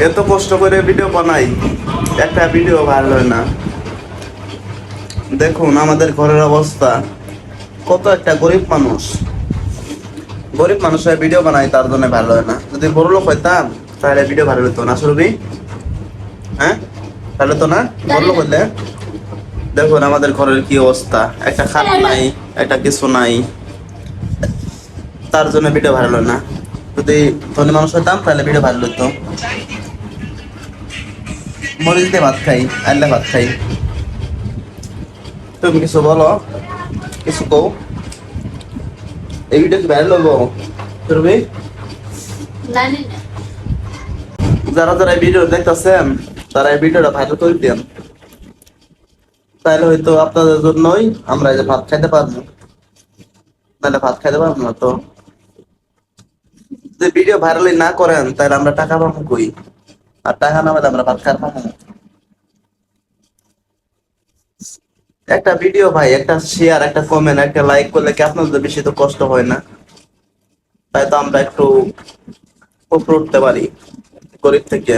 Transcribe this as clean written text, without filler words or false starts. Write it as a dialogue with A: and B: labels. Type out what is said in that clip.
A: এত কষ্ট করে ভিডিও বানাই, একটা ভিডিও ভাইরাল হয় না। দেখুন আমাদের ঘরের অবস্থা, কত একটা গরিব মানুষ, গরিব মানুষের ভিডিও বানাই তার জন্য ভালো হয় না। যদি বড় লোক হইতাম তাহলে ভিডিও ভালো হতো না সুরভি। হ্যাঁ, ভালো হতো না বড় লোক হইলে। দেখুন আমাদের ঘরের কি অবস্থা, একটা খাট নাই, একটা কিছু নাই, তার জন্য ভিডিও ভালো হয় না। যদি ধনী মানুষ হইতাম তাহলে ভিডিও ভালো হতো। মরিচ দিয়ে ভাত খাই, আল্লাহ ভাত খাই। তুমি কিছু বলো, কিছু কও। এই ভিডিও কি ভাইরাল হবো সুরভি?
B: জানি না।
A: যারা যারা ভিডিও দেখতেছেন তারা এই ভিডিওটা ভাইরাল করে দেন, তাহলে হয়তো আপনাদের জন্যই আমরা এই যে ভাত খাইতে পারবো, নাহলে ভাত খাইতে পারবো না। তো যদি ভিডিও ভাইরালি না করেন তাহলে আমরা টাকা পাবো কই? আর টাকা না পেলে আমরা ভাত খাইতে পাবো না। একটা ভিডিও ভাই, একটা শেয়ার, একটা কমেন্ট, একটা লাইক করলে কি আপনাদের বেশি তো কষ্ট হয় না? তাই তো আমরা একটু উপরে উঠতে পারি গরিব থেকে।